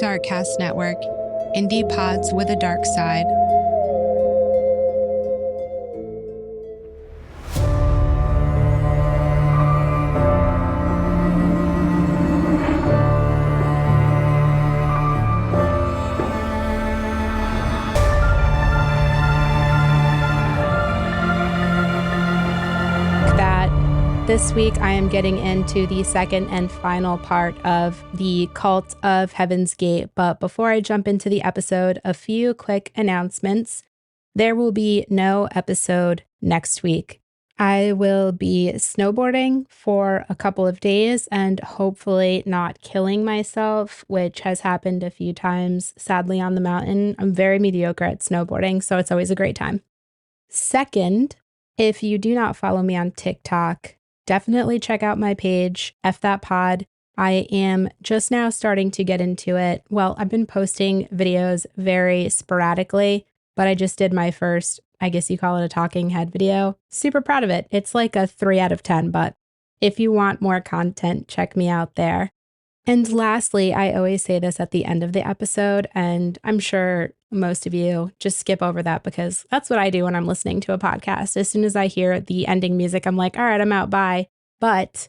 Darkcast Network, indie pods with a dark side. This week, I am getting into the second and final part of the Cult of Heaven's Gate. But before I jump into the episode, a few quick announcements. There will be no episode next week. I will be snowboarding for a couple of days and hopefully not killing myself, which has happened a few times, sadly, on the mountain. I'm very mediocre at snowboarding, so it's always a great time. Second, if you do not follow me on TikTok, definitely check out my page, F That Pod. I am just now starting to get into it. Well, I've been posting videos very sporadically, but I just did my first, I guess you call it a talking head video. Super proud of it. It's like a 3 out of 10, but if you want more content, check me out there. And lastly, I always say this at the end of the episode, and I'm sure most of you just skip over that because that's what I do when I'm listening to a podcast. As soon as I hear the ending music, I'm like, all right, I'm out, bye. But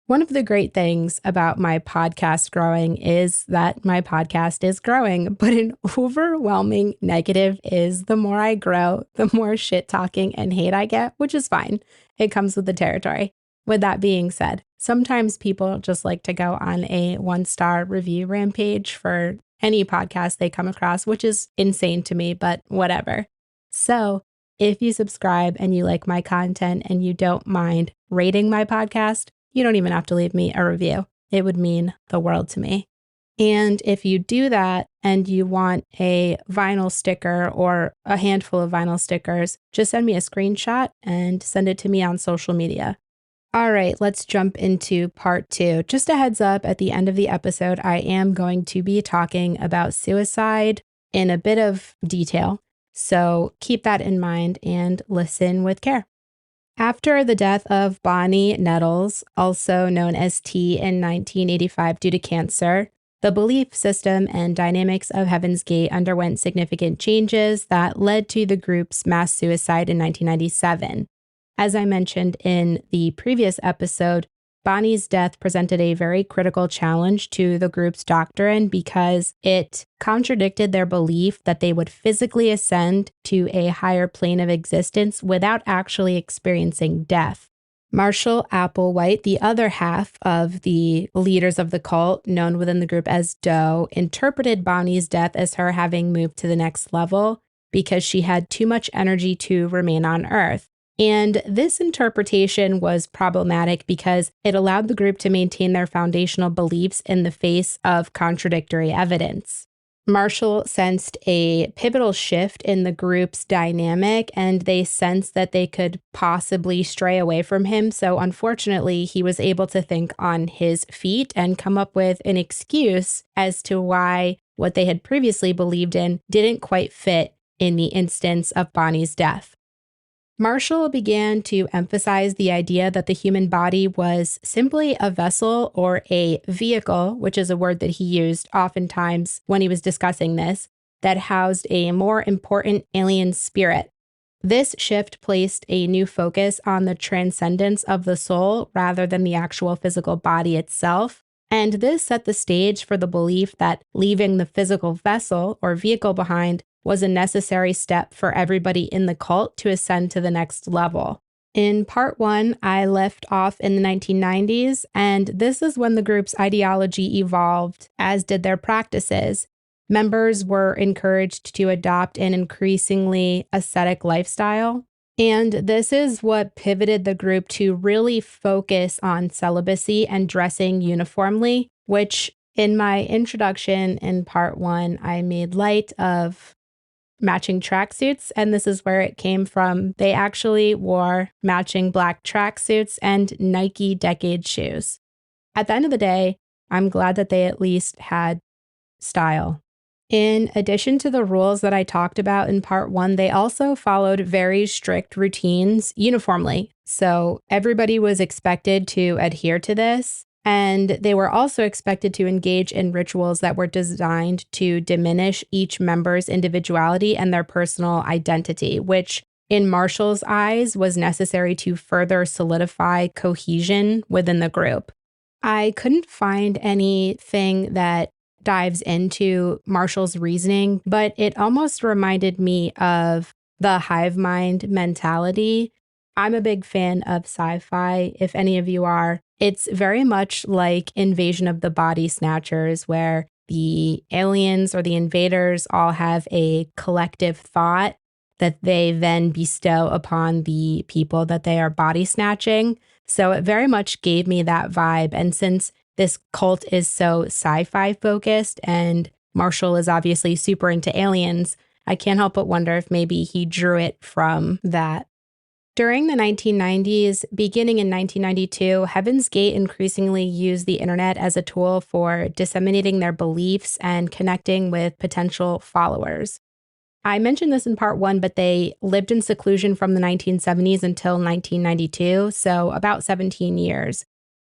one of the great things about my podcast growing is that my podcast is growing, but an overwhelming negative is the more I grow, the more shit talking and hate I get, which is fine. It comes with the territory. With that being said, sometimes people just like to go on a 1-star review rampage for any podcast they come across, which is insane to me, but whatever. So if you subscribe and you like my content and you don't mind rating my podcast, you don't even have to leave me a review. It would mean the world to me. And if you do that and you want a vinyl sticker or a handful of vinyl stickers, just send me a screenshot and send it to me on social media. All right, let's jump into part 2. Just a heads up, at the end of the episode, I am going to be talking about suicide in a bit of detail. So keep that in mind and listen with care. After the death of Bonnie Nettles, also known as T, in 1985 due to cancer, the belief system and dynamics of Heaven's Gate underwent significant changes that led to the group's mass suicide in 1997. As I mentioned in the previous episode, Bonnie's death presented a very critical challenge to the group's doctrine because it contradicted their belief that they would physically ascend to a higher plane of existence without actually experiencing death. Marshall Applewhite, the other half of the leaders of the cult, known within the group as Doe, interpreted Bonnie's death as her having moved to the next level because she had too much energy to remain on Earth. And this interpretation was problematic because it allowed the group to maintain their foundational beliefs in the face of contradictory evidence. Marshall sensed a pivotal shift in the group's dynamic, and they sensed that they could possibly stray away from him. So unfortunately, he was able to think on his feet and come up with an excuse as to why what they had previously believed in didn't quite fit in the instance of Bonnie's death. Marshall began to emphasize the idea that the human body was simply a vessel or a vehicle, which is a word that he used oftentimes when he was discussing this, that housed a more important alien spirit. This shift placed a new focus on the transcendence of the soul rather than the actual physical body itself. And this set the stage for the belief that leaving the physical vessel or vehicle behind was a necessary step for everybody in the cult to ascend to the next level. In part 1, I left off in the 1990s, and this is when the group's ideology evolved, as did their practices. Members were encouraged to adopt an increasingly ascetic lifestyle, and this is what pivoted the group to really focus on celibacy and dressing uniformly, which in my introduction in part 1, I made light of matching tracksuits, and this is where it came from. They actually wore matching black tracksuits and Nike Decade shoes. At the end of the day, I'm glad that they at least had style. In addition to the rules that I talked about in part 1, they also followed very strict routines uniformly. So everybody was expected to adhere to this. And they were also expected to engage in rituals that were designed to diminish each member's individuality and their personal identity, which in Marshall's eyes was necessary to further solidify cohesion within the group. I couldn't find anything that dives into Marshall's reasoning, but it almost reminded me of the hive mind mentality. I'm a big fan of sci-fi, if any of you are. It's very much like Invasion of the Body Snatchers, where the aliens or the invaders all have a collective thought that they then bestow upon the people that they are body snatching. So it very much gave me that vibe. And since this cult is so sci-fi focused and Marshall is obviously super into aliens, I can't help but wonder if maybe he drew it from that. During the 1990s, beginning in 1992, Heaven's Gate increasingly used the internet as a tool for disseminating their beliefs and connecting with potential followers. I mentioned this in part 1, but they lived in seclusion from the 1970s until 1992, so about 17 years.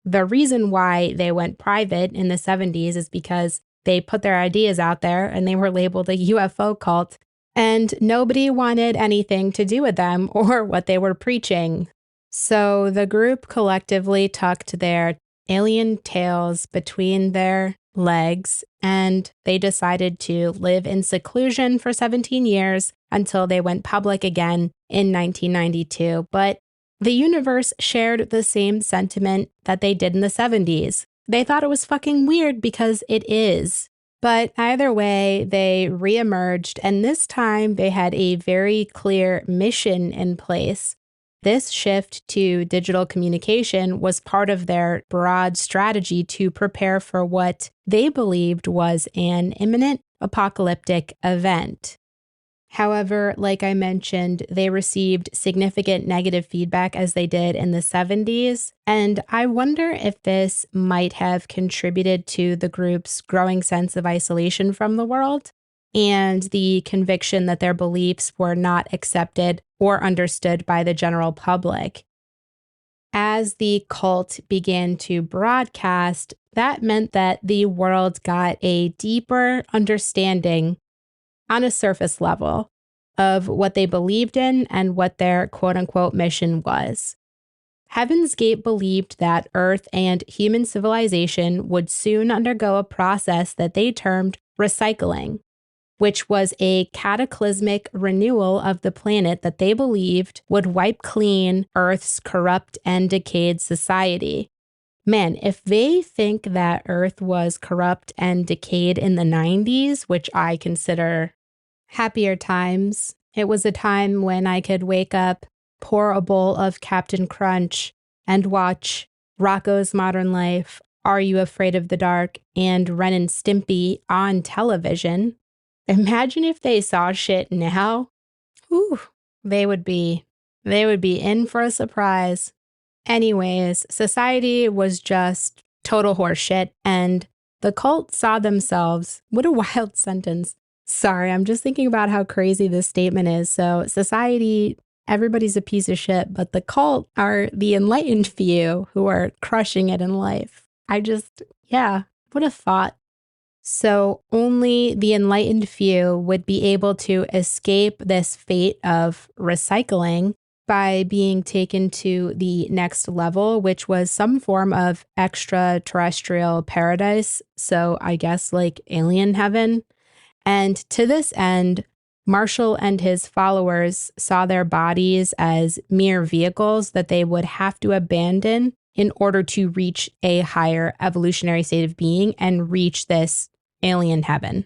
The reason why they went private in the 70s is because they put their ideas out there and they were labeled a UFO cult, and nobody wanted anything to do with them or what they were preaching. So the group collectively tucked their alien tails between their legs, and they decided to live in seclusion for 17 years until they went public again in 1992. But the universe shared the same sentiment that they did in the 70s. They thought it was fucking weird because it is. But either way, they reemerged, and this time they had a very clear mission in place. This shift to digital communication was part of their broad strategy to prepare for what they believed was an imminent apocalyptic event. However, like I mentioned, they received significant negative feedback as they did in the 70s, and I wonder if this might have contributed to the group's growing sense of isolation from the world and the conviction that their beliefs were not accepted or understood by the general public. As the cult began to broadcast, that meant that the world got a deeper understanding on a surface level of what they believed in and what their quote-unquote mission was. Heaven's Gate believed that Earth and human civilization would soon undergo a process that they termed recycling, which was a cataclysmic renewal of the planet that they believed would wipe clean Earth's corrupt and decayed society. Man, if they think that Earth was corrupt and decayed in the 90s, which I consider happier times, it was a time when I could wake up, pour a bowl of Captain Crunch, and watch Rocko's Modern Life, Are You Afraid of the Dark, and Ren and Stimpy on television. Imagine if they saw shit now. Whew, they would be in for a surprise. Anyways, society was just total horseshit, and the cult saw themselves. What a wild sentence. Sorry, I'm just thinking about how crazy this statement is. So society, everybody's a piece of shit, but the cult are the enlightened few who are crushing it in life. What a thought. So only the enlightened few would be able to escape this fate of recycling by being taken to the next level, which was some form of extraterrestrial paradise. So I guess like alien heaven. And to this end, Marshall and his followers saw their bodies as mere vehicles that they would have to abandon in order to reach a higher evolutionary state of being and reach this alien heaven.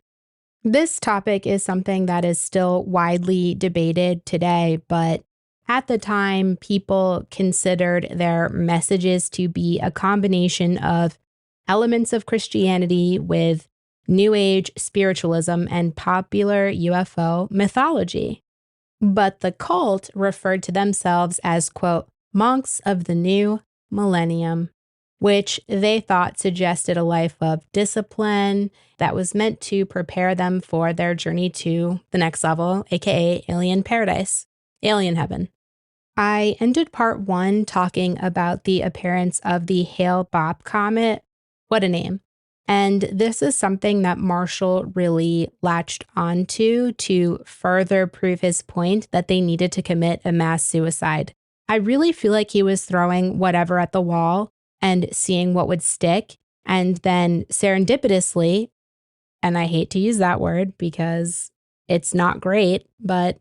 This topic is something that is still widely debated today, but at the time, people considered their messages to be a combination of elements of Christianity with New Age spiritualism and popular UFO mythology. But the cult referred to themselves as, quote, monks of the new millennium, which they thought suggested a life of discipline that was meant to prepare them for their journey to the next level, aka alien paradise, alien heaven. I ended part 1 talking about the appearance of the Hale-Bop Comet. What a name. And this is something that Marshall really latched onto to further prove his point that they needed to commit a mass suicide. I really feel like he was throwing whatever at the wall and seeing what would stick. And then serendipitously, and I hate to use that word because it's not great, but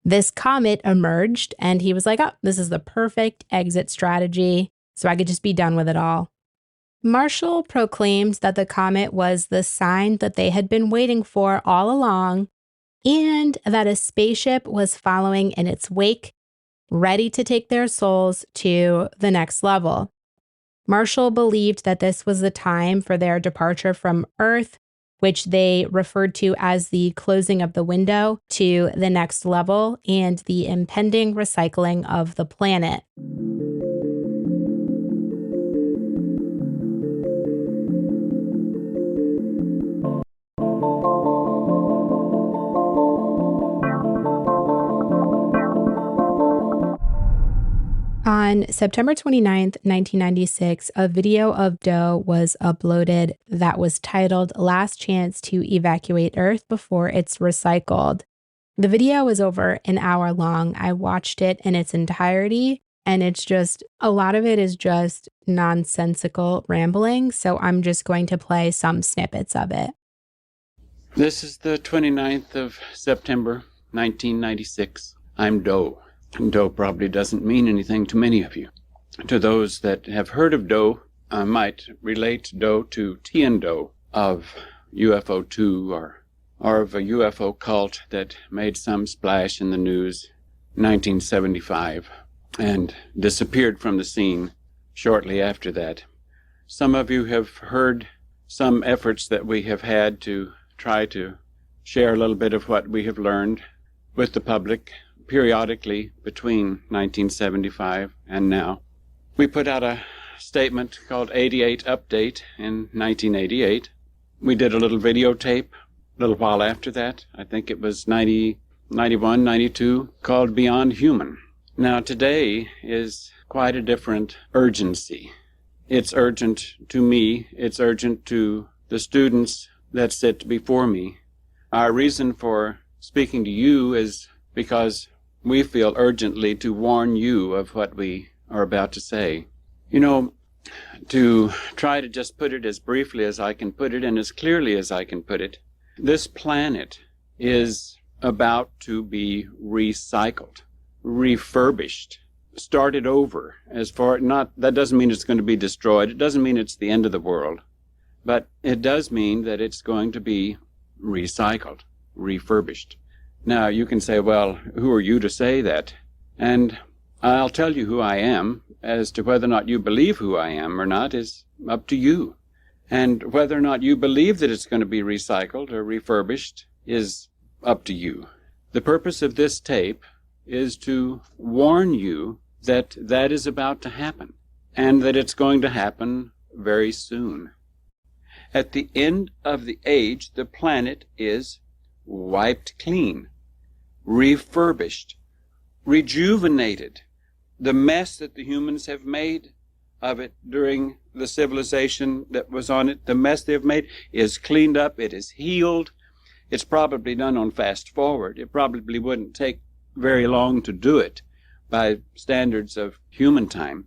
this comet emerged and he was like, oh, this is the perfect exit strategy, so I could just be done with it all. Marshall proclaimed that the comet was the sign that they had been waiting for all along and that a spaceship was following in its wake, ready to take their souls to the next level. Marshall believed that this was the time for their departure from Earth, which they referred to as the closing of the window to the next level and the impending recycling of the planet. On September 29th, 1996, a video of Doe was uploaded that was titled Last Chance to Evacuate Earth Before It's Recycled. The video is over an hour long. I watched it in its entirety, and it's just, a lot of it is just nonsensical rambling, so I'm just going to play some snippets of it. This is the 29th of September, 1996. I'm Doe. Doe probably doesn't mean anything to many of you. To those that have heard of Doe, I might relate Doe to Tian Doe of UFO 2 or of a UFO cult that made some splash in the news in 1975 and disappeared from the scene shortly after that. Some of you have heard some efforts that we have had to try to share a little bit of what we have learned with the public periodically between 1975 and now. We put out a statement called 88 Update in 1988. We did a little videotape a little while after that. I think it was 90, 91, 92, called Beyond Human. Now today is quite a different urgency. It's urgent to me. It's urgent to the students that sit before me. Our reason for speaking to you is because we feel urgently to warn you of what we are about to say. You know, to try to just put it as briefly as I can put it and as clearly as I can put it, this planet is about to be recycled, refurbished, started over. That doesn't mean it's going to be destroyed. It doesn't mean it's the end of the world. But it does mean that it's going to be recycled, refurbished. Now, you can say, well, who are you to say that? And I'll tell you who I am. As to whether or not you believe who I am or not is up to you. And whether or not you believe that it's going to be recycled or refurbished is up to you. The purpose of this tape is to warn you that that is about to happen, and that it's going to happen very soon. At the end of the age, the planet is wiped clean, refurbished, rejuvenated. The mess that the humans have made of it during the civilization that was on it, the mess they've made is cleaned up, it is healed. It's probably done on fast forward. It probably wouldn't take very long to do it by standards of human time.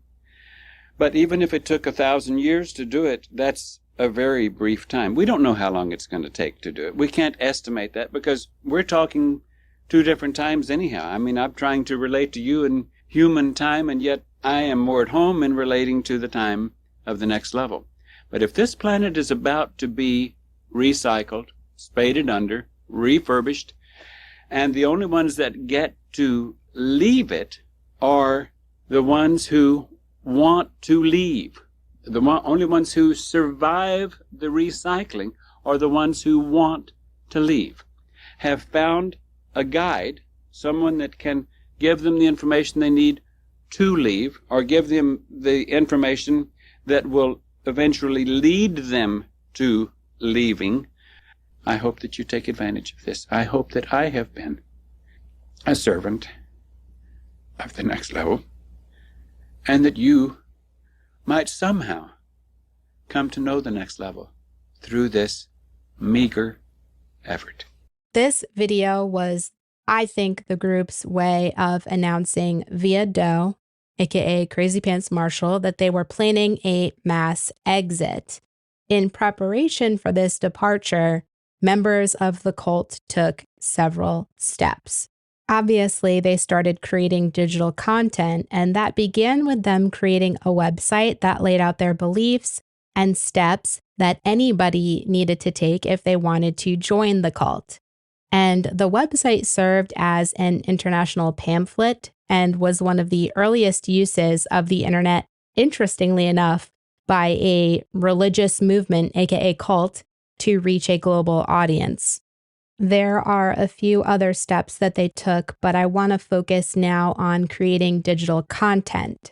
But even if it took 1,000 years to do it, that's a very brief time. We don't know how long it's going to take to do it. We can't estimate that because we're talking two different times anyhow. I mean, I'm trying to relate to you in human time, and yet I am more at home in relating to the time of the next level. But if this planet is about to be recycled, spaded under, refurbished, and the only ones that get to leave it are the ones who want to leave. The only ones who survive the recycling are the ones who want to leave, have found a guide, someone that can give them the information they need to leave, or give them the information that will eventually lead them to leaving. I hope that you take advantage of this. I hope that I have been a servant of the next level, and that you might somehow come to know the next level through this meager effort. This video was, I think, the group's way of announcing via Doe, aka Crazy Pants Marshall, that they were planning a mass exit. In preparation for this departure, members of the cult took several steps. Obviously, they started creating digital content, and that began with them creating a website that laid out their beliefs and steps that anybody needed to take if they wanted to join the cult. And the website served as an international pamphlet and was one of the earliest uses of the internet, interestingly enough, by a religious movement, aka cult, to reach a global audience. There are a few other steps that they took, but I want to focus now on creating digital content.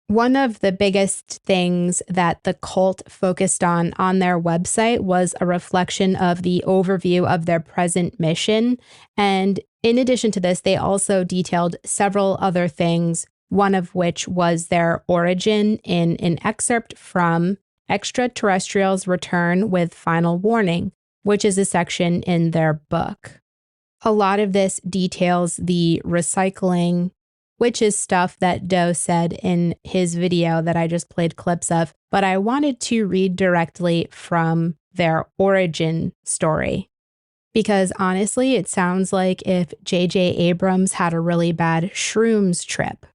One of the biggest things that the cult focused on their website was a reflection of the overview of their present mission. And in addition to this, they also detailed several other things, one of which was their origin in an excerpt from Extraterrestrials Return with Final Warning, which is a section in their book. A lot of this details the recycling, which is stuff that Doe said in his video that I just played clips of, but I wanted to read directly from their origin story. Because honestly, it sounds like if J.J. Abrams had a really bad shrooms trip.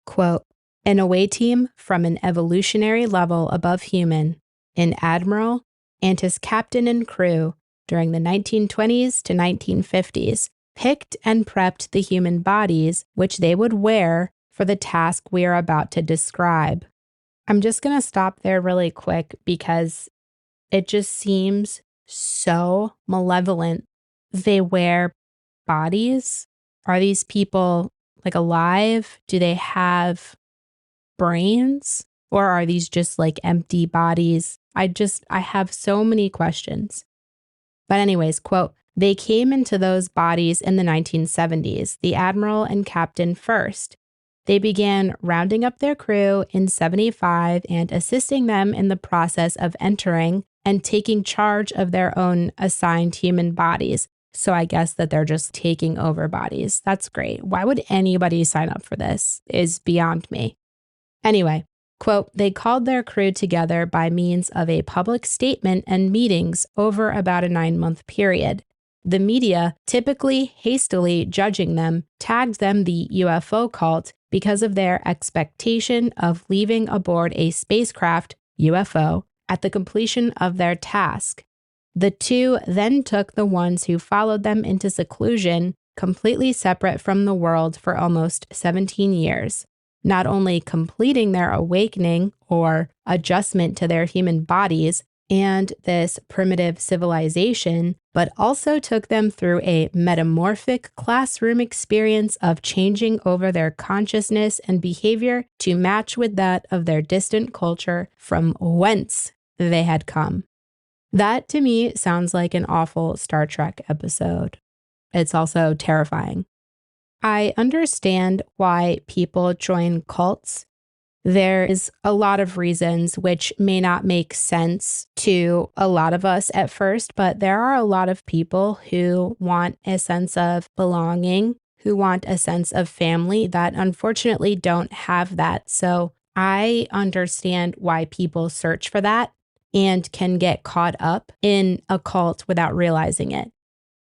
Quote, an away team from an evolutionary level above human, an admiral and his captain and crew during the 1920s to 1950s, picked and prepped the human bodies which they would wear for the task we are about to describe. I'm just going to stop there really quick because it just seems so malevolent. They wear bodies? Are these people like alive? Do they have brains? Or are these just like empty bodies? I have so many questions. But anyways, quote, they came into those bodies in the 1970s, the admiral and captain first. They began rounding up their crew in 75 and assisting them in the process of entering and taking charge of their own assigned human bodies. So I guess that they're just taking over bodies. That's great. Why would anybody sign up for this? Is beyond me. Anyway, quote, they called their crew together by means of a public statement and meetings over about a 9-month period. The media, typically hastily judging them, tagged them the UFO cult because of their expectation of leaving aboard a spacecraft, UFO, at the completion of their task. The two then took the ones who followed them into seclusion, completely separate from the world for almost 17 years, not only completing their awakening or adjustment to their human bodies and this primitive civilization, but also took them through a metamorphic classroom experience of changing over their consciousness and behavior to match with that of their distant culture from whence they had come. That to me sounds like an awful Star Trek episode. It's also terrifying. I understand why people join cults. There is a lot of reasons which may not make sense to a lot of us at first, but there are a lot of people who want a sense of belonging, who want a sense of family that unfortunately don't have that. So I understand why people search for that and can get caught up in a cult without realizing it.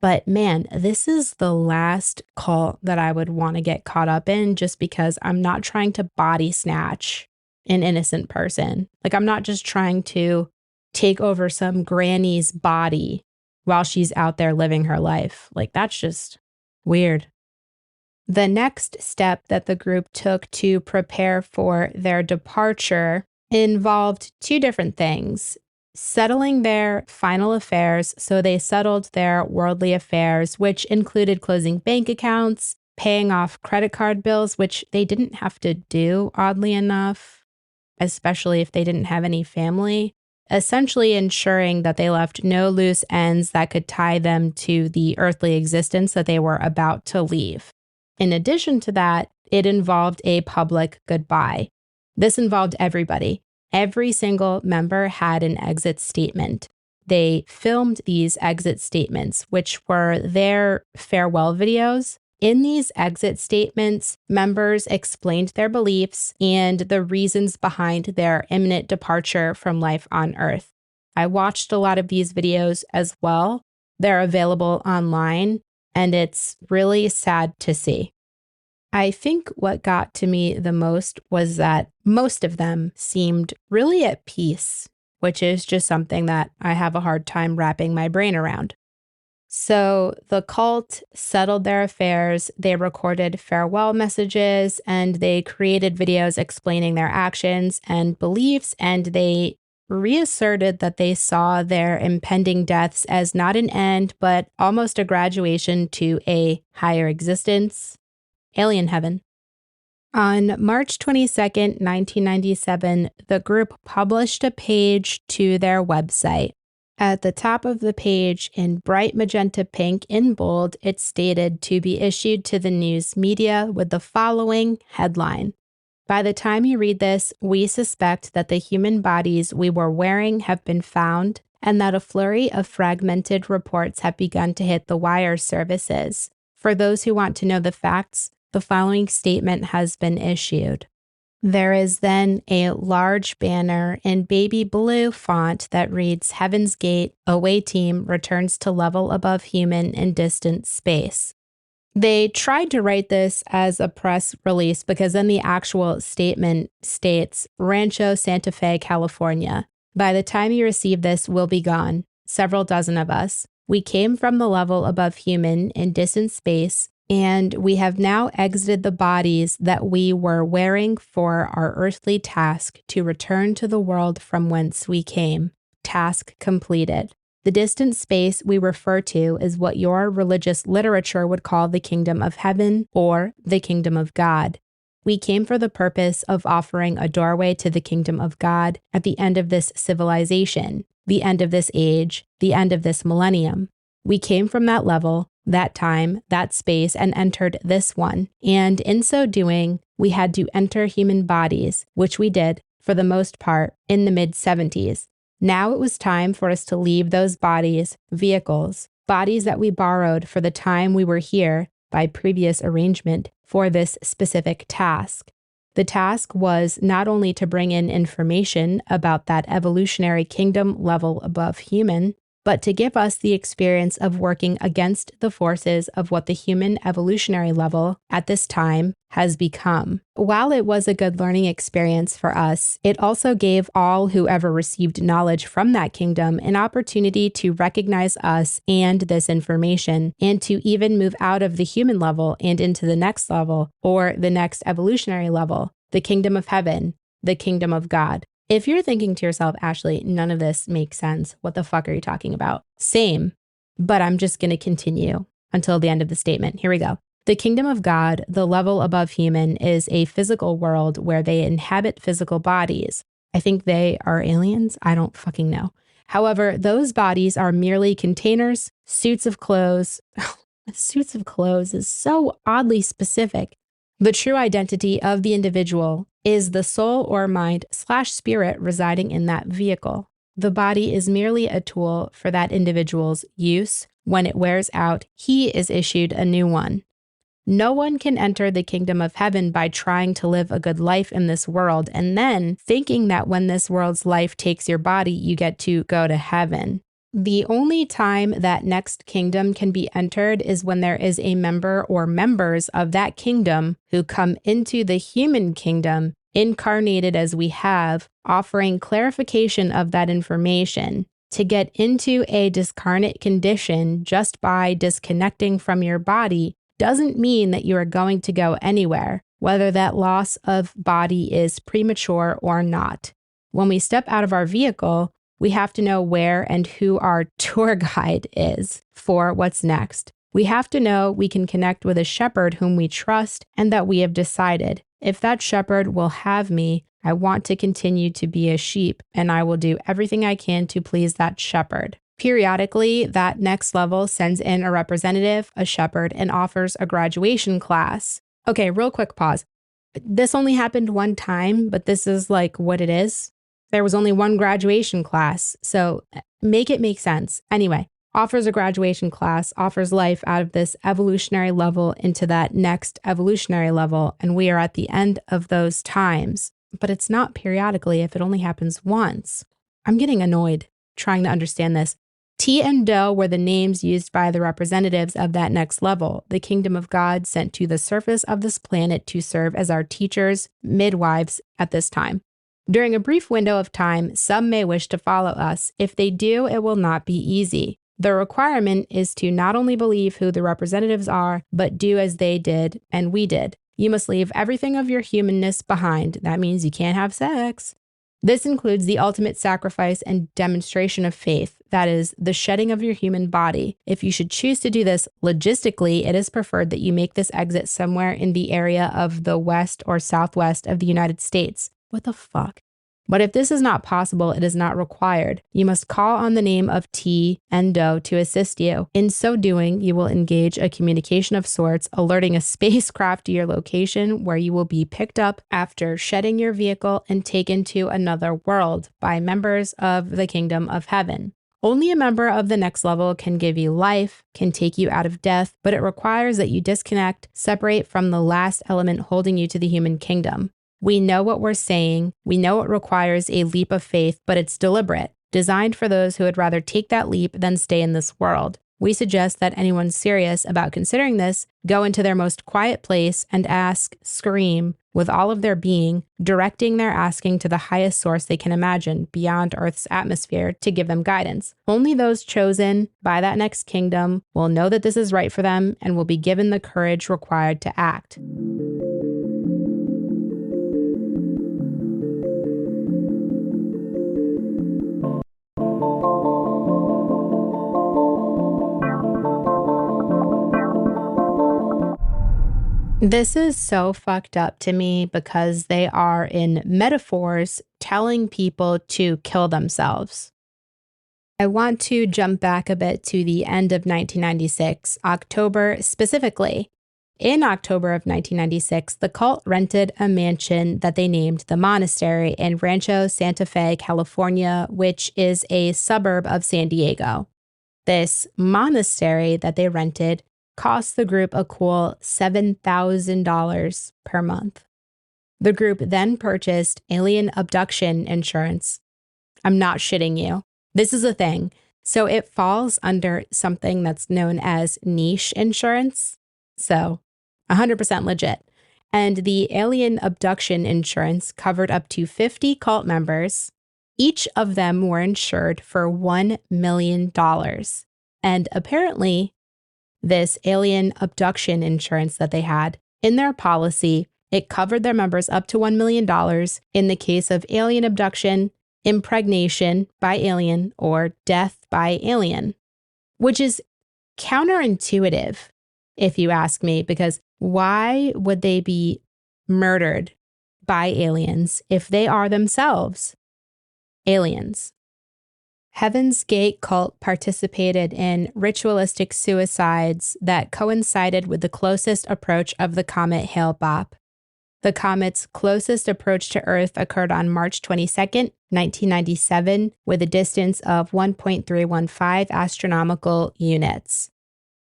But man, this is the last cult that I would want to get caught up in just because I'm not trying to body snatch an innocent person. Like I'm not just trying to take over some granny's body while she's out there living her life. Like that's just weird. The next step that the group took to prepare for their departure involved two different things. Settling their final affairs, so they settled their worldly affairs, which included closing bank accounts, paying off credit card bills, which they didn't have to do, oddly enough, especially if they didn't have any family, essentially ensuring that they left no loose ends that could tie them to the earthly existence that they were about to leave. In addition to that, it involved a public goodbye. This involved everybody. Every single member had an exit statement. They filmed these exit statements, which were their farewell videos. In these exit statements, members explained their beliefs and the reasons behind their imminent departure from life on Earth. I watched a lot of these videos as well. They're available online, and it's really sad to see. I think what got to me the most was that most of them seemed really at peace, which is just something that I have a hard time wrapping my brain around. So the cult settled their affairs, they recorded farewell messages, and they created videos explaining their actions and beliefs, and they reasserted that they saw their impending deaths as not an end, but almost a graduation to a higher existence. Alien heaven. On March 22nd, 1997, the group published a page to their website. At the top of the page, in bright magenta pink in bold, it stated to be issued to the news media with the following headline. By the time you read this, we suspect that the human bodies we were wearing have been found and that a flurry of fragmented reports have begun to hit the wire services. For those who want to know the facts, the following statement has been issued. There is then a large banner in baby blue font that reads, Heaven's Gate, away team returns to level above human in distant space. They tried to write this as a press release because then the actual statement states, Rancho Santa Fe, California. By the time you receive this, we'll be gone. Several dozen of us. We came from the level above human in distant space, and we have now exited the bodies that we were wearing for our earthly task to return to the world from whence we came. Task completed. The distant space we refer to is what your religious literature would call the kingdom of heaven or the kingdom of God. We came for the purpose of offering a doorway to the kingdom of God at the end of this civilization, the end of this age, the end of this millennium. We came from that level, that time, that space, and entered this one. And in so doing, we had to enter human bodies, which we did, for the most part, in the mid-70s. Now it was time for us to leave those bodies, vehicles, bodies that we borrowed for the time we were here by previous arrangement for this specific task. The task was not only to bring in information about that evolutionary kingdom level above human, but to give us the experience of working against the forces of what the human evolutionary level at this time has become. While it was a good learning experience for us, it also gave all who ever received knowledge from that kingdom an opportunity to recognize us and this information, and to even move out of the human level and into the next level, or the next evolutionary level, the kingdom of heaven, the kingdom of God. If you're thinking to yourself, Ashley, none of this makes sense. What the fuck are you talking about? Same, but I'm just going to continue until the end of the statement. Here we go. The kingdom of God, the level above human, is a physical world where they inhabit physical bodies. I think they are aliens. I don't fucking know. However, those bodies are merely containers, suits of clothes. Suits of clothes is so oddly specific. The true identity of the individual is the soul or mind/spirit residing in that vehicle. The body is merely a tool for that individual's use. When it wears out, he is issued a new one. No one can enter the kingdom of heaven by trying to live a good life in this world and then thinking that when this world's life takes your body, you get to go to heaven. The only time that next kingdom can be entered is when there is a member or members of that kingdom who come into the human kingdom, incarnated as we have, offering clarification of that information. To get into a discarnate condition just by disconnecting from your body doesn't mean that you are going to go anywhere, whether that loss of body is premature or not. When we step out of our vehicle, we have to know where and who our tour guide is for what's next. We have to know we can connect with a shepherd whom we trust and that we have decided, if that shepherd will have me, I want to continue to be a sheep and I will do everything I can to please that shepherd. Periodically, that next level sends in a representative, a shepherd, and offers a graduation class. Okay, real quick pause. This only happened one time, but this is like what it is. There was only one graduation class, so make it make sense. Anyway, offers a graduation class, offers life out of this evolutionary level into that next evolutionary level, and we are at the end of those times. But it's not periodically if it only happens once. I'm getting annoyed trying to understand this. T and Doe were the names used by the representatives of that next level, the kingdom of God sent to the surface of this planet to serve as our teachers, midwives at this time. During a brief window of time, some may wish to follow us. If they do, it will not be easy. The requirement is to not only believe who the representatives are, but do as they did and we did. You must leave everything of your humanness behind. That means you can't have sex. This includes the ultimate sacrifice and demonstration of faith, that is, the shedding of your human body. If you should choose to do this logistically, it is preferred that you make this exit somewhere in the area of the west or southwest of the United States. What the fuck? But if this is not possible, it is not required. You must call on the name of T and Doe to assist you. In so doing, you will engage a communication of sorts, alerting a spacecraft to your location where you will be picked up after shedding your vehicle and taken to another world by members of the kingdom of heaven. Only a member of the next level can give you life, can take you out of death, but it requires that you disconnect, separate from the last element holding you to the human kingdom. We know what we're saying. We know it requires a leap of faith, but it's deliberate, designed for those who would rather take that leap than stay in this world. We suggest that anyone serious about considering this go into their most quiet place and ask, scream, with all of their being, directing their asking to the highest source they can imagine beyond Earth's atmosphere to give them guidance. Only those chosen by that next kingdom will know that this is right for them and will be given the courage required to act. This is so fucked up to me because they are in metaphors telling people to kill themselves. I want to jump back a bit to the end of 1996, October specifically. In October of 1996, the cult rented a mansion that they named the Monastery in Rancho Santa Fe, California, which is a suburb of San Diego. This monastery that they rented cost the group a cool $7,000 per month. The group then purchased alien abduction insurance. I'm not shitting you. This is a thing. So it falls under something that's known as niche insurance. So 100% legit. And the alien abduction insurance covered up to 50 cult members. Each of them were insured for $1 million. And apparently, this alien abduction insurance that they had, in their policy, it covered their members up to $1 million in the case of alien abduction, impregnation by alien, or death by alien, which is counterintuitive, if you ask me, because why would they be murdered by aliens if they are themselves aliens? Heaven's Gate cult participated in ritualistic suicides that coincided with the closest approach of the comet Hale-Bopp. The comet's closest approach to Earth occurred on March 22nd, 1997, with a distance of 1.315 astronomical units.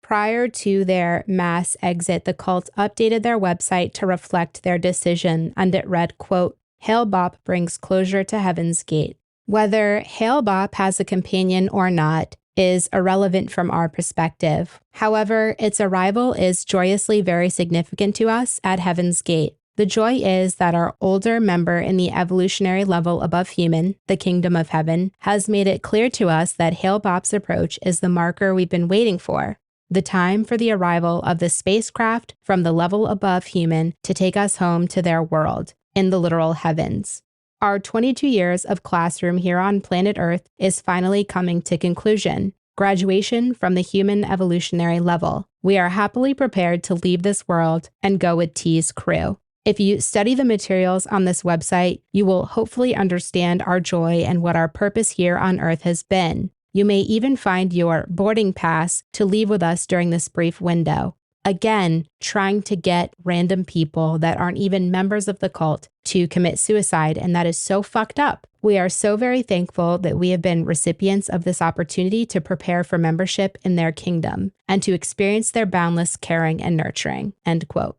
Prior to their mass exit, the cult updated their website to reflect their decision, and it read, quote, "Hale-Bopp brings closure to Heaven's Gate. Whether Hale-Bopp has a companion or not is irrelevant from our perspective. However, its arrival is joyously very significant to us at Heaven's Gate. The joy is that our older member in the evolutionary level above human, the kingdom of heaven, has made it clear to us that Hale-Bopp's approach is the marker we've been waiting for, the time for the arrival of the spacecraft from the level above human to take us home to their world, in the literal heavens. Our 22 years of classroom here on planet Earth is finally coming to conclusion. Graduation from the human evolutionary level. We are happily prepared to leave this world and go with T's crew. If you study the materials on this website, you will hopefully understand our joy and what our purpose here on Earth has been. You may even find your boarding pass to leave with us during this brief window. Again, trying to get random people that aren't even members of the cult to commit suicide, and that is so fucked up. We are so very thankful that we have been recipients of this opportunity to prepare for membership in their kingdom and to experience their boundless caring and nurturing." End quote.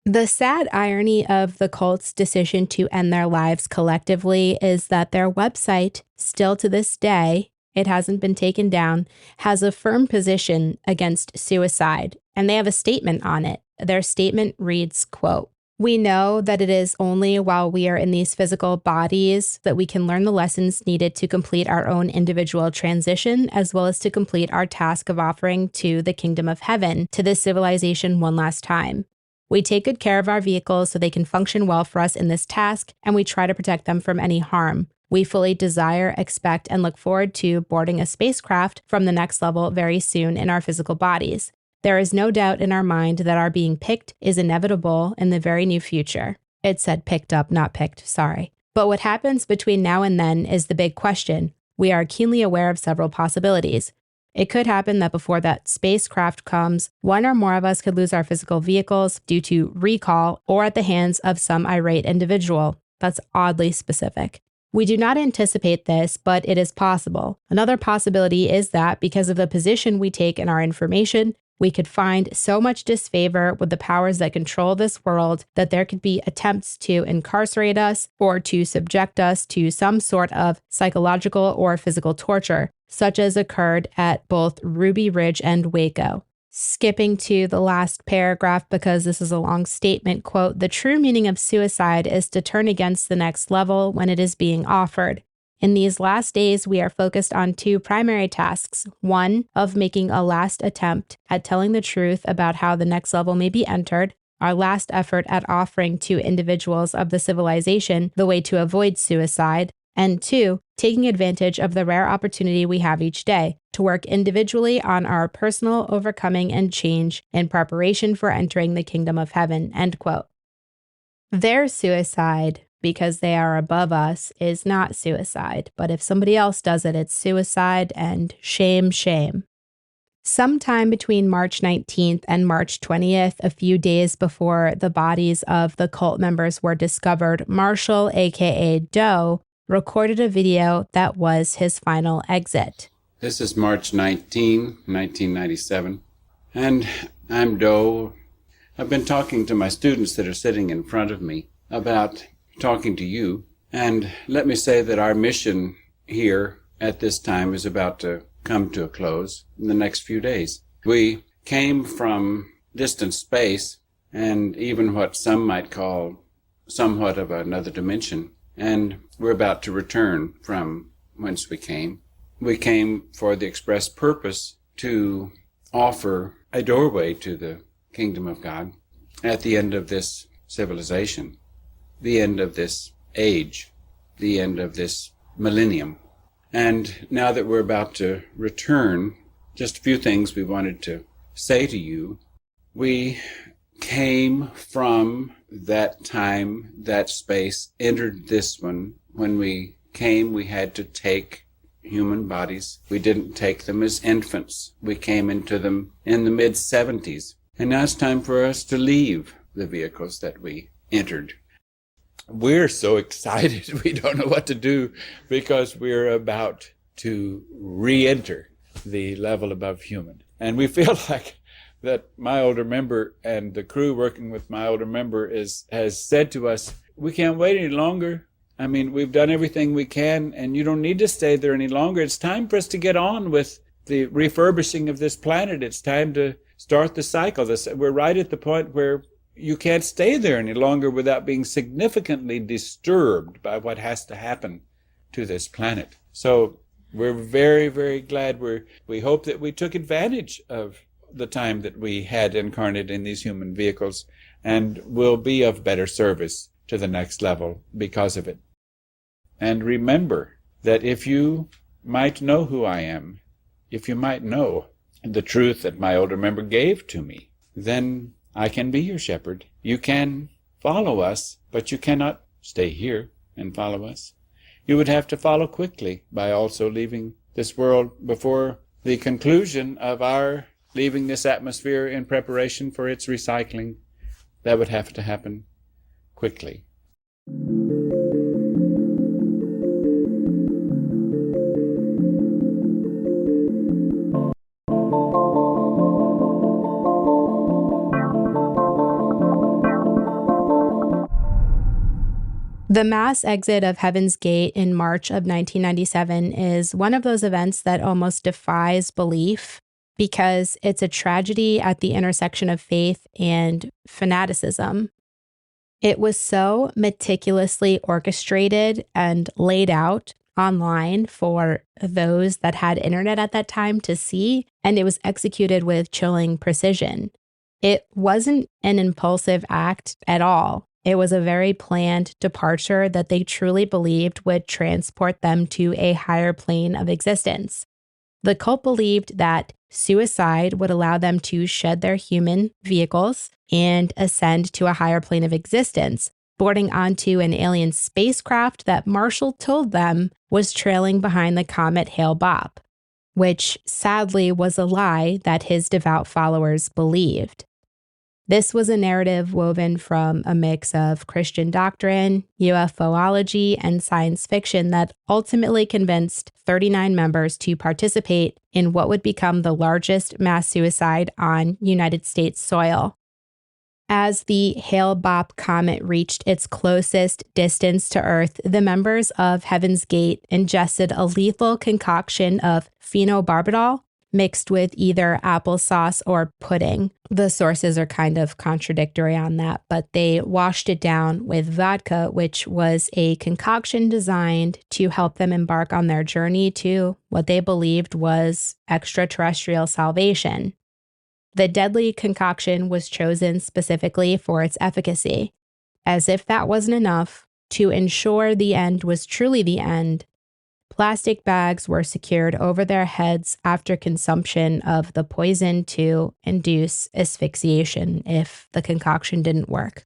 The sad irony of the cult's decision to end their lives collectively is that their website, still to this day, it hasn't been taken down, has a firm position against suicide, and they have a statement on it. Their statement reads, quote, "We know that it is only while we are in these physical bodies that we can learn the lessons needed to complete our own individual transition, as well as to complete our task of offering to the kingdom of heaven, to this civilization one last time. We take good care of our vehicles so they can function well for us in this task, and we try to protect them from any harm. We fully desire, expect, and look forward to boarding a spacecraft from the next level very soon in our physical bodies. There is no doubt in our mind that our being picked is inevitable in the very near future." It said picked up, not picked, sorry. But what happens between now and then is the big question. We are keenly aware of several possibilities. It could happen that before that spacecraft comes, one or more of us could lose our physical vehicles due to recall or at the hands of some irate individual. That's oddly specific. We do not anticipate this, but it is possible. Another possibility is that because of the position we take in our information, we could find so much disfavor with the powers that control this world that there could be attempts to incarcerate us or to subject us to some sort of psychological or physical torture, such as occurred at both Ruby Ridge and Waco. Skipping to the last paragraph because this is a long statement, quote, "The true meaning of suicide is to turn against the next level when it is being offered. In these last days, we are focused on two primary tasks. One, of making a last attempt at telling the truth about how the next level may be entered, our last effort at offering to individuals of the civilization the way to avoid suicide, and two, taking advantage of the rare opportunity we have each day to work individually on our personal overcoming and change in preparation for entering the kingdom of heaven." End quote. Their suicide, because they are above us, is not suicide, but if somebody else does it, it's suicide, and shame, shame. Sometime between March 19th and March 20th, a few days before the bodies of the cult members were discovered, Marshall, AKA Doe, recorded a video that was his final exit. This is March 19, 1997, and I'm Doe. I've been talking to my students that are sitting in front of me about talking to you, and let me say that our mission here at this time is about to come to a close in the next few days. We came from distant space, and even what some might call somewhat of another dimension, and we're about to return from whence we came. We came for the express purpose to offer a doorway to the kingdom of God at the end of this civilization, the end of this age, the end of this millennium. And now that we're about to return, just a few things we wanted to say to you. We came from that time, that space, entered this one. When we came, we had to take human bodies. We didn't take them as infants. We came into them in the mid-70s. And now it's time for us to leave the vehicles that we entered. We're so excited, we don't know what to do, because we're about to re-enter the level above human. And we feel like that my older member and the crew working with my older member has said to us, we can't wait any longer. I mean, we've done everything we can, and you don't need to stay there any longer. It's time for us to get on with the refurbishing of this planet. It's time to start the cycle. We're right at the point where you can't stay there any longer without being significantly disturbed by what has to happen to this planet. So we're very, very glad. We hope that we took advantage of the time that we had incarnate in these human vehicles and will be of better service to the next level because of it. And remember that if you might know who I am, if you might know the truth that my older member gave to me, then I can be your shepherd. You can follow us, but you cannot stay here and follow us. You would have to follow quickly by also leaving this world before the conclusion of our leaving this atmosphere in preparation for its recycling. That would have to happen quickly. The mass exit of Heaven's Gate in March of 1997 is one of those events that almost defies belief because it's a tragedy at the intersection of faith and fanaticism. It was so meticulously orchestrated and laid out online for those that had internet at that time to see, and it was executed with chilling precision. It wasn't an impulsive act at all. It was a very planned departure that they truly believed would transport them to a higher plane of existence. The cult believed that suicide would allow them to shed their human vehicles and ascend to a higher plane of existence, boarding onto an alien spacecraft that Marshall told them was trailing behind the comet Hale-Bopp, which sadly was a lie that his devout followers believed. This was a narrative woven from a mix of Christian doctrine, UFOlogy, and science fiction that ultimately convinced 39 members to participate in what would become the largest mass suicide on United States soil. As the Hale-Bopp comet reached its closest distance to Earth, the members of Heaven's Gate ingested a lethal concoction of phenobarbital, mixed with either applesauce or pudding. The sources are kind of contradictory on that, but they washed it down with vodka, which was a concoction designed to help them embark on their journey to what they believed was extraterrestrial salvation. The deadly concoction was chosen specifically for its efficacy. As if that wasn't enough, to ensure the end was truly the end, plastic bags were secured over their heads after consumption of the poison to induce asphyxiation if the concoction didn't work.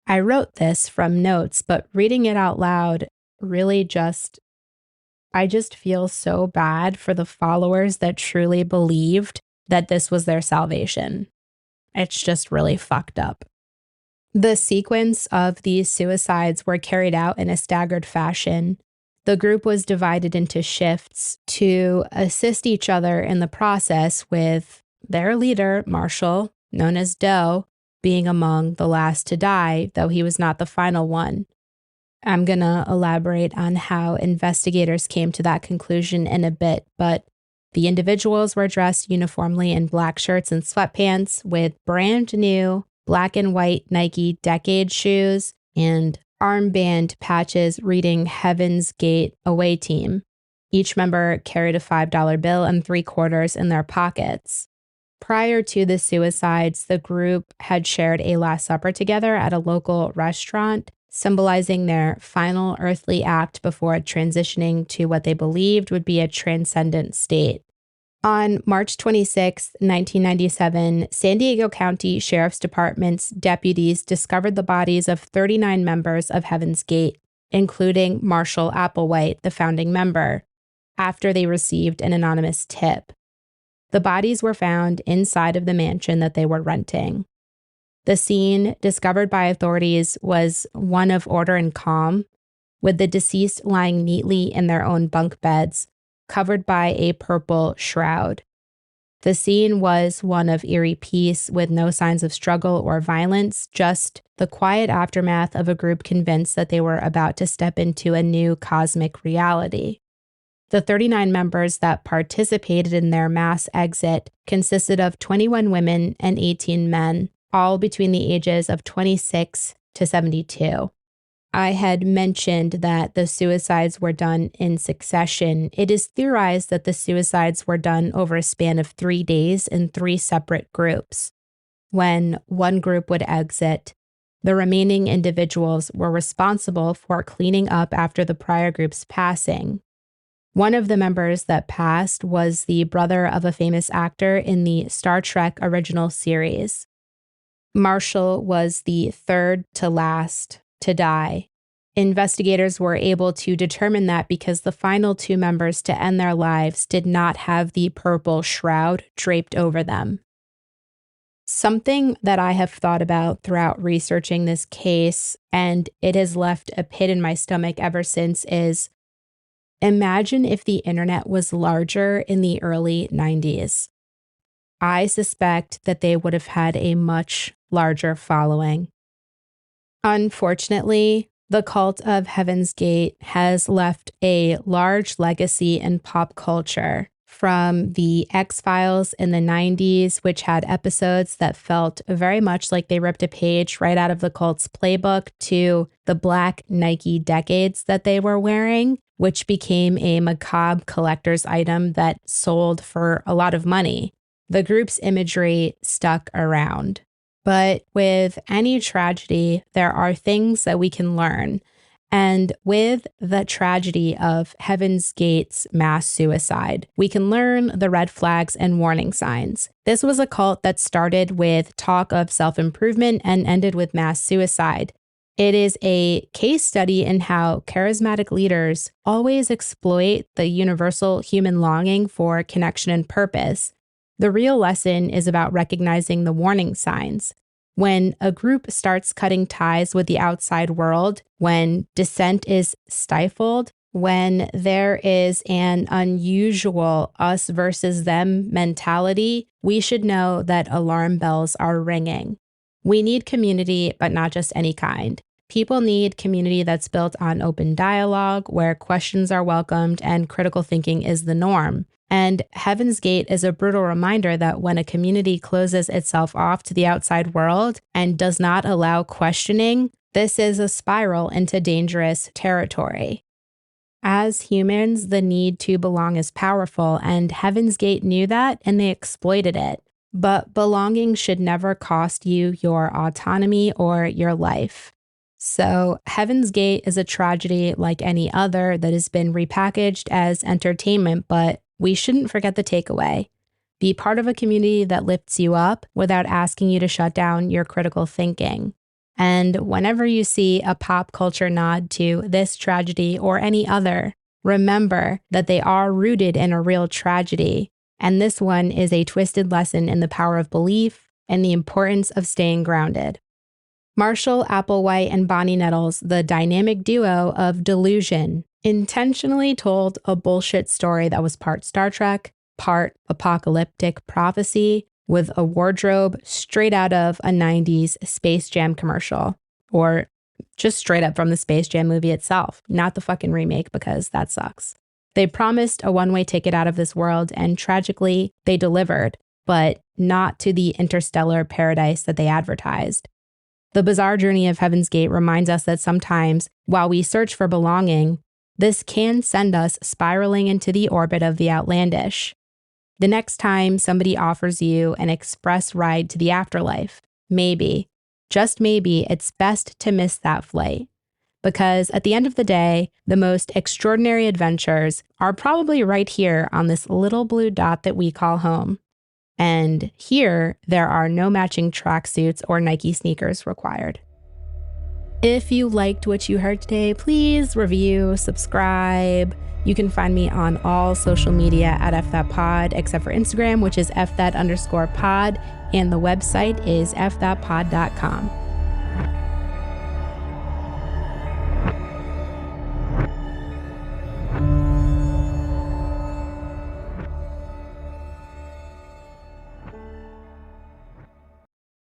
I wrote this from notes, but reading it out loud really I just feel so bad for the followers that truly believed that this was their salvation. It's just really fucked up. The sequence of these suicides were carried out in a staggered fashion. The group was divided into shifts to assist each other in the process, with their leader, Marshall, known as Doe, being among the last to die, though he was not the final one. I'm going to elaborate on how investigators came to that conclusion in a bit, but the individuals were dressed uniformly in black shirts and sweatpants with brand new black and white Nike Decade shoes and armband patches reading Heaven's Gate Away Team. Each member carried a $5 bill and 3 quarters in their pockets. Prior to the suicides, the group had shared a Last Supper together at a local restaurant, symbolizing their final earthly act before transitioning to what they believed would be a transcendent state. On March 26, 1997, San Diego County Sheriff's Department's deputies discovered the bodies of 39 members of Heaven's Gate, including Marshall Applewhite, the founding member, after they received an anonymous tip. The bodies were found inside of the mansion that they were renting. The scene discovered by authorities was one of order and calm, with the deceased lying neatly in their own bunk beds, covered by a purple shroud. The scene was one of eerie peace with no signs of struggle or violence, just the quiet aftermath of a group convinced that they were about to step into a new cosmic reality. The 39 members that participated in their mass exit consisted of 21 women and 18 men, all between the ages of 26 to 72. I had mentioned that the suicides were done in succession. It is theorized that the suicides were done over a span of 3 days in 3 separate groups. When one group would exit, the remaining individuals were responsible for cleaning up after the prior group's passing. One of the members that passed was the brother of a famous actor in the Star Trek original series. Marshall was the third to last to die. Investigators were able to determine that because the final 2 members to end their lives did not have the purple shroud draped over them. Something that I have thought about throughout researching this case, and it has left a pit in my stomach ever since, is imagine if the internet was larger in the early 90s. I suspect that they would have had a much larger following. Unfortunately, the cult of Heaven's Gate has left a large legacy in pop culture, from the X-Files in the 90s, which had episodes that felt very much like they ripped a page right out of the cult's playbook, to the black Nike decades that they were wearing, which became a macabre collector's item that sold for a lot of money. The group's imagery stuck around. But with any tragedy, there are things that we can learn. And with the tragedy of Heaven's Gate's mass suicide, we can learn the red flags and warning signs. This was a cult that started with talk of self-improvement and ended with mass suicide. It is a case study in how charismatic leaders always exploit the universal human longing for connection and purpose. The real lesson is about recognizing the warning signs. When a group starts cutting ties with the outside world, when dissent is stifled, when there is an unusual us versus them mentality, we should know that alarm bells are ringing. We need community, but not just any kind. People need community that's built on open dialogue, where questions are welcomed and critical thinking is the norm. And Heaven's Gate is a brutal reminder that when a community closes itself off to the outside world and does not allow questioning, this is a spiral into dangerous territory. As humans, the need to belong is powerful, and Heaven's Gate knew that and they exploited it. But belonging should never cost you your autonomy or your life. So Heaven's Gate is a tragedy like any other that has been repackaged as entertainment, but we shouldn't forget the takeaway. Be part of a community that lifts you up without asking you to shut down your critical thinking. And whenever you see a pop culture nod to this tragedy or any other, remember that they are rooted in a real tragedy. And this one is a twisted lesson in the power of belief and the importance of staying grounded. Marshall Applewhite and Bonnie Nettles, the dynamic duo of delusion, intentionally told a bullshit story that was part Star Trek, part apocalyptic prophecy, with a wardrobe straight out of a 90s Space Jam commercial, or just straight up from the Space Jam movie itself, not the fucking remake, because that sucks. They promised a one-way ticket out of this world, and tragically, they delivered, but not to the interstellar paradise that they advertised. The bizarre journey of Heaven's Gate reminds us that sometimes, while we search for belonging, this can send us spiraling into the orbit of the outlandish. The next time somebody offers you an express ride to the afterlife, maybe, just maybe, it's best to miss that flight. Because at the end of the day, the most extraordinary adventures are probably right here on this little blue dot that we call home. And here, there are no matching tracksuits or Nike sneakers required. If you liked what you heard today, please review, subscribe. You can find me on all social media at fthatpod, except for Instagram, which is fthat_pod, and the website is fthatpod.com.